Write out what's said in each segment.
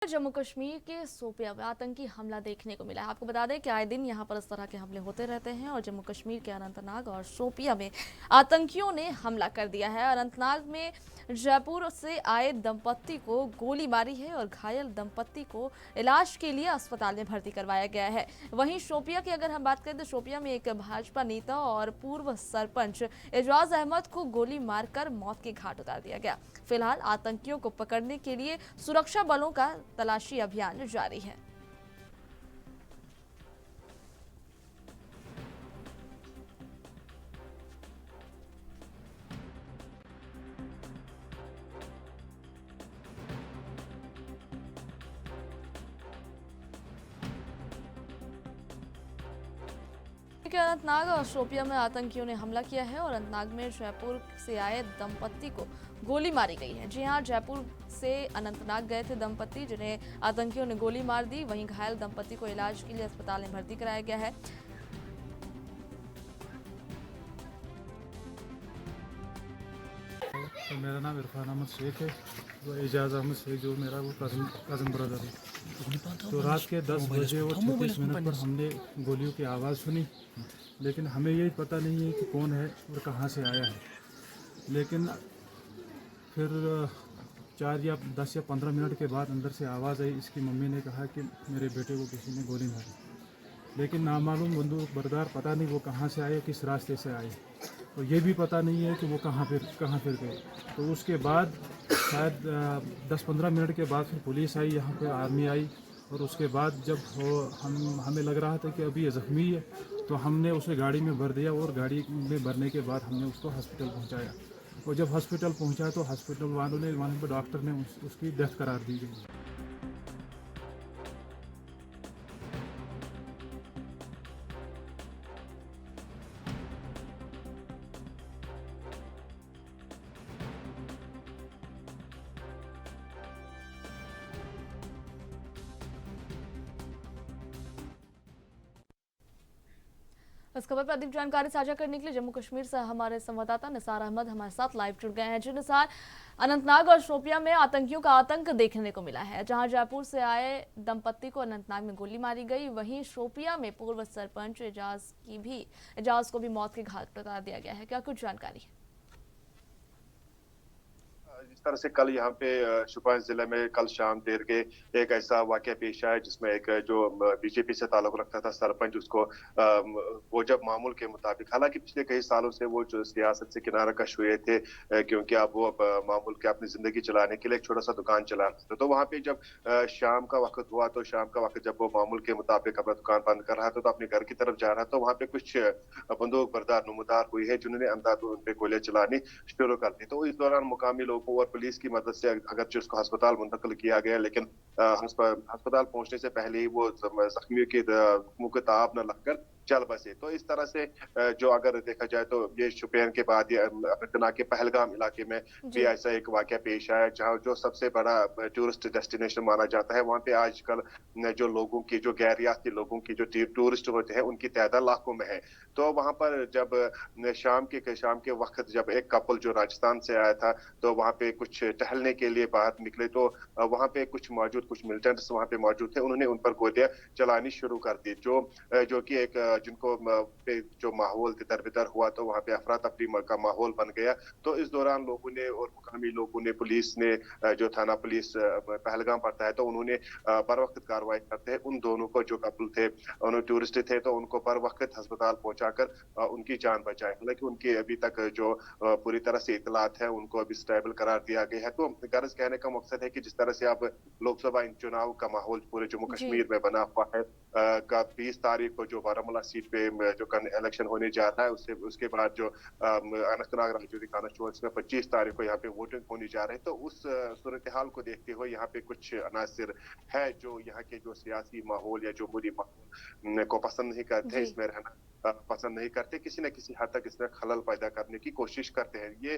जम्मू कश्मीर के शोपियां में आतंकी हमला देखने को मिला है। आपको बता दें कि आए दिन यहां पर इस तरह के हमले होते रहते हैं और जम्मू कश्मीर के अनंतनाग और शोपियां में आतंकियों ने हमला कर दिया है। अनंतनाग में जयपुर से आए दंपत्ति को गोली मारी है और घायल दंपत्ति को इलाज के लिए अस्पताल में भर्ती करवाया गया है। वहीं शोपियां की अगर हम बात करें तो शोपियां में एक भाजपा नेता और पूर्व सरपंच एजाज अहमद को गोली मारकर मौत के घाट उतार दिया गया। फिलहाल आतंकियों को पकड़ने के लिए सुरक्षा बलों का तलाशी अभियान जारी है। अनंतनाग और शोपियां में आतंकियों ने हमला किया है और अनंतनाग में जयपुर से आए दंपत्ति को गोली मारी गई है। जी हां, जयपुर से अनंतनाग गए थे दंपत्ति जिन्हें आतंकियों ने गोली मार दी। वहीं घायल दंपत्ति को इलाज के लिए अस्पताल में भर्ती कराया गया है। तो मेरा नाम इरफान अहमद शेख है। वो एजाज अहमद शेख जो मेरा वो कज़न ब्रदर है। तो रात के 10 बजे और 36 मिनट पर हमने गोलियों की आवाज़ सुनी, लेकिन हमें ये पता नहीं है कि कौन है और कहाँ से आया है। लेकिन फिर 4 या 10 या 15 मिनट के बाद अंदर से आवाज़ आई। इसकी मम्मी ने कहा कि मेरे बेटे को किसी ने गोली मारी, लेकिन नामालूम बंदूक बरदार पता नहीं वो कहाँ से आए, किस रास्ते से आए, और ये भी पता नहीं है कि वो कहाँ फिर गए। तो उसके बाद शायद 10-15 मिनट के बाद फिर पुलिस आई, यहाँ पे आर्मी आई, और उसके बाद जब हमें लग रहा था कि अभी ये ज़ख्मी है, तो हमने उसे गाड़ी में भर दिया और गाड़ी में भरने के बाद हमने उसको हॉस्पिटल पहुँचाया। और जब हॉस्पिटल पहुँचा तो हॉस्पिटल वालों ने वहाँ पर डॉक्टर ने उसकी डेथ करार दी गई। इस खबर पर अधिक जानकारी साझा करने के लिए जम्मू कश्मीर से हमारे संवाददाता निसार अहमद हमारे साथ लाइव जुड़ गए हैं। जी निसार, अनंतनाग और शोपियां में आतंकियों का आतंक देखने को मिला है, जहां जयपुर से आए दंपत्ति को अनंतनाग में गोली मारी गई। वहीं शोपियां में पूर्व सरपंच एजाज को भी मौत के घाट उतार दिया गया है। क्या कुछ जानकारी है? जिस तरह से कल यहाँ पे शुपियां जिले में कल शाम देर के एक ऐसा वाकया पेश आया जिसमें एक जो बीजेपी से ताल्लुक रखता था सरपंच, उसको वो जब मामूल के मुताबिक, हालांकि पिछले कई सालों से वो जो सियासत से किनारा कश हुए थे, क्योंकि अब वो मामूल के अपनी जिंदगी चलाने के लिए एक छोटा सा दुकान चलाते थे। तो वहां पे जब शाम का वक्त हुआ, तो शाम का वक्त जब वो मामूल के मुताबिक अपना दुकान बंद कर रहा था, तो अपने घर की तरफ जा रहा था, तो वहां पे कुछ बंदूक बरदार नमूदार हुई है जिन्होंने अंधाधुंध उन पे गोलियां चलानी शुरू कर दी। तो इस दौरान मुकामी लोगों और पुलिस की मदद से अगरचे उसको अस्पताल मुंतकिल किया गया, लेकिन अस्पताल पहुंचने से पहले ही वो जख्मियों के मुंह के ताब न लगकर चल बसे। तो इस तरह से जो अगर देखा जाए तो ये शुपियान के बाद अनंतनाग के पहलगाम इलाके में भी ऐसा एक वाकया पेश आया, जहाँ जो सबसे बड़ा टूरिस्ट डेस्टिनेशन माना जाता है, वहाँ पे आजकल जो लोगों की, जो गैर रियासती लोगों की जो टूरिस्ट होते हैं, उनकी तादाद लाखों में है। तो वहां पर जब शाम के वक्त जब एक कपल जो राजस्थान से आया था, तो वहां पे कुछ टहलने के लिए बाहर निकले, तो वहां पे कुछ मिलिटेंट्स वहां पे मौजूद थे, उन्होंने उन पर गोलियां चलानी शुरू कर दी, जो कि एक जिनको पे जो माहौल तितर बितर हुआ, तो वहां पे अफरा तफरी का माहौल बन गया। तो इस दौरान लोगों ने और मुकामी लोगों ने, पुलिस ने, जो थाना पुलिस पहलगाम पड़ता है, तो उन्होंने बर वक्त कार्रवाई करते हैं उन दोनों को, जो कपल थे, उन्होंने टूरिस्ट थे, तो उनको बर वक्त अस्पताल पहुंचाकर उनकी जान बचाई। हालांकि उनकी अभी तक जो पूरी तरह से इतलात है, उनको अभी स्टेबल करार दिया गया है। तो गर्ज कहने का मकसद है कि जिस तरह से अब लोकसभा चुनाव का माहौल पूरे जम्मू कश्मीर में बना हुआ है, का 20 तारीख को जो बारामूला सीट पे जो इलेक्शन होने जा रहा है, उसके बाद जो अनंतनाग राजौरी कांस्टिट्यूंसी में 25 तारीख को यहाँ पे वोटिंग होने जा रहे हैं। तो उस सूरत हाल को देखते हुए यहाँ पे कुछ अनासिर है जो यहाँ के जो सियासी माहौल या जमहूरी माहौल को पसंद नहीं करते हैं, इसमें रहना पसंद नहीं करते, किसी न किसी हद तक इसमें खलल पैदा करने की कोशिश करते हैं। ये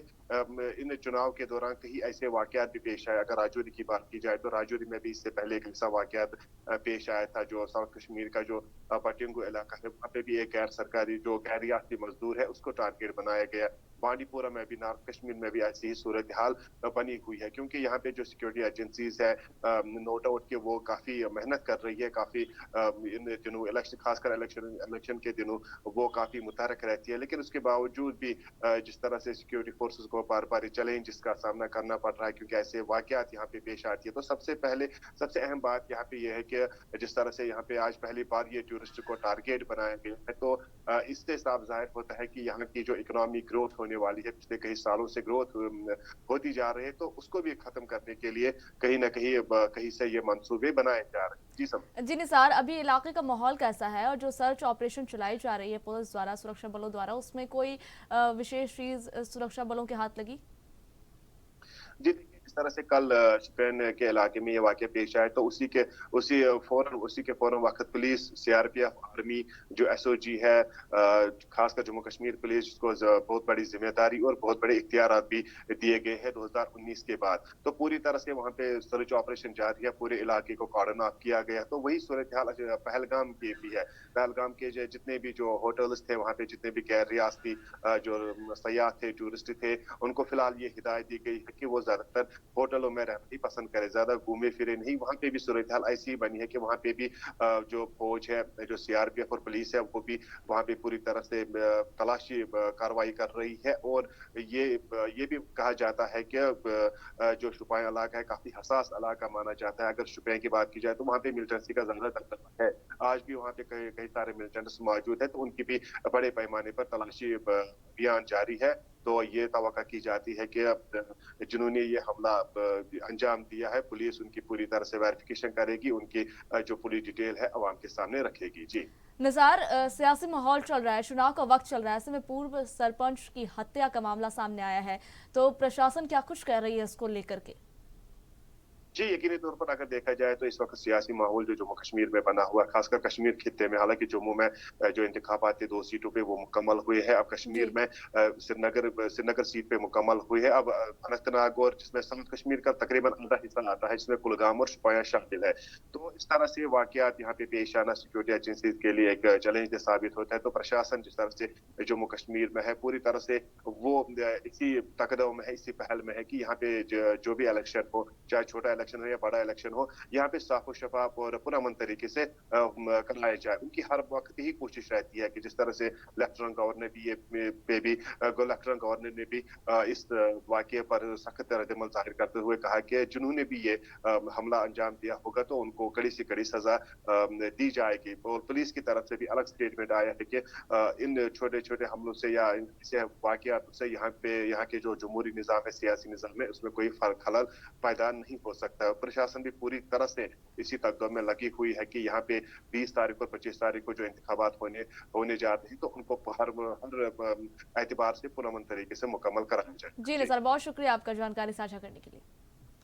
इन चुनाव के दौरान कहीं ऐसे वाकयात भी पेश आए। अगर राजौरी की बात की जाए, तो राजौरी में भी इससे पहले एक ऐसा वाकयात पेश आया था, जो साउथ कश्मीर का जो पटिंगु इलाका है, वहाँ पे भी एक गैर सरकारी जो गैर रियासती मजदूर है, उसको टारगेट बनाया गया, बांडीपोरा में भी, नॉर्थ कश्मीर में भी ऐसी ही सूरत हाल बनी हुई है, क्योंकि यहाँ पे जो सिक्योरिटी एजेंसीज है, नो डाउट कि वो काफी मेहनत कर रही है, काफी इन दिनों इलेक्शन, खासकर इलेक्शन के दिनों वो काफी मुतहरक रहती है, लेकिन उसके बावजूद भी जिस तरह से सिक्योरिटी फोर्सेस को बार बार चैलेंज का सामना करना पड़ रहा है, क्योंकि ऐसे वाकयात यहाँ पे पेश आती है। तो सबसे अहम बात यहाँ पे ये है कि जिस तरह से यहाँ पे आज पहली बार ये टूरिस्ट को टारगेट बनाया गया है, तो इससे साफ जाहिर होता है कि यहाँ की जो इकोनॉमिक ग्रोथ होने वाली है, पिछले कई सालों से ग्रोथ होती जा रही है, तो उसको भी खत्म करने के लिए कहीं ना कहीं से ये मंसूबे बनाए जा रहे हैं। जी सब। जी निसार, अभी इलाके का माहौल कैसा है और जो सर्च ऑपरेशन चलाई जा रही है पुलिस द्वारा, सुरक्षा बलों द्वारा, उसमें कोई विशेष चीज सुरक्षा बलों के हाथ लगी? जी देखिए, जिस तरह से कल शोपियान के इलाके में ये वाकया पेश आया, तो उसी के फौरन वक्त पुलिस, सीआरपीएफ, आर्मी, जो एसओजी है, खासकर जम्मू कश्मीर पुलिस, जिसको बहुत बड़ी जिम्मेदारी और बहुत बड़े इख्तियारात भी दिए गए हैं 2019 के बाद, तो पूरी तरह से वहाँ पे सर्च ऑपरेशन जारी है, पूरे इलाके को कॉर्डन ऑफ किया गया। तो वही सूरत हाल पहलगाम की भी है। पहलगाम के जितने भी जो होटल्स थे, वहाँ पे जितने भी गैर रियासती जो सयाह थे, टूरिस्ट थे, उनको फिलहाल ये हिदायत दी गई है कि वो ज्यादातर होटलों में रहना ही पसंद करे, ज्यादा घूमे फिरे नहीं। वहाँ पे भी सूरत हाल ऐसी ही बनी है कि वहाँ पे भी जो फौज है, जो सीआरपीएफ और पुलिस है, वो भी वहाँ पे पूरी तरह से तलाशी कार्रवाई कर रही है। और ये भी कहा जाता है कि जो शुपाया इलाका है, काफी हसास इलाका माना जाता है। अगर शुपिया की बात की जाए तो वहाँ पे मिलिटेंसी का ज्यादा दबदबा है, आज भी वहाँ पे कई सारे मिलिटेंट्स मौजूद है, तो उनकी भी बड़े पैमाने पर तलाशी अभियान जारी है। तो ये तवक्का की जाती है कि जिन्होंने ये हमला अंजाम दिया है, पुलिस उनकी पूरी तरह से वेरिफिकेशन करेगी, उनकी जो पूरी डिटेल है अवाम के सामने रखेगी। जी निसार, सियासी माहौल चल रहा है, चुनाव का वक्त चल रहा है, ऐसे में पूर्व सरपंच की हत्या का मामला सामने आया है, तो प्रशासन क्या कुछ कह रही है इसको लेकर के? जी, यकीनी तौर पर अगर देखा जाए तो इस वक्त सियासी माहौल जो जम्मू कश्मीर में बना हुआ है, खासकर कश्मीर खित्ते में, हालांकि जम्मू में जो इंतखाबात थे 2 सीटों पे वो मुकम्मल हुए हैं। अब कश्मीर जी। में श्रीनगर सीट पे मुकम्मल हुए हैं। अब अनंतनाग और जिसमें साउथ कश्मीर का तकरीबन आधा हिस्सा आता है, जिसमें कुलगाम और शोपियां शामिल है। तो इस तरह से वाकयात यहाँ पे पेश आना सिक्योरिटी एजेंसीज के लिए एक चैलेंज साबित होता है। तो प्रशासन जिस तरह से जम्मू कश्मीर में है, पूरी तरह से वो इसी तकदों में है, इसी पहल में है कि यहाँ पे जो भी इलेक्शन हो, चाहे छोटा इलेक्शन हो या बड़ा इलेक्शन हो, यहाँ पे साफ और शफाफ और पुरअमन तरीके से कराया जाए। उनकी हर वक्त ही कोशिश रहती है कि जिस तरह से लेफ्टिनेंट गवर्नर लेफ्टिनेंट गवर्नर ने भी इस वाकये पर सख्त रद्दमल जाहिर करते हुए कहा कि जिन्होंने भी ये हमला अंजाम दिया होगा तो उनको कड़ी से कड़ी सजा दी जाएगी। और पुलिस की तरफ से भी अलग स्टेटमेंट आया है कि इन छोटे छोटे हमलों से या ऐसे वाकयात से यहाँ के जो जमहूरी निज़ाम है, सियासी निज़ाम है, उसमें कोई खलल पैदा नहीं हो सकता। प्रशासन भी पूरी तरह से इसी तकदीर में लगी हुई है कि यहाँ पे 20 तारीख और 25 तारीख को जो इंतखाबात होने जाते हैं, तो उनको हर एतबार से पुरअमन तरीके से मुकम्मल कराया जाए। जी निसार, बहुत शुक्रिया आपका जानकारी साझा करने के लिए।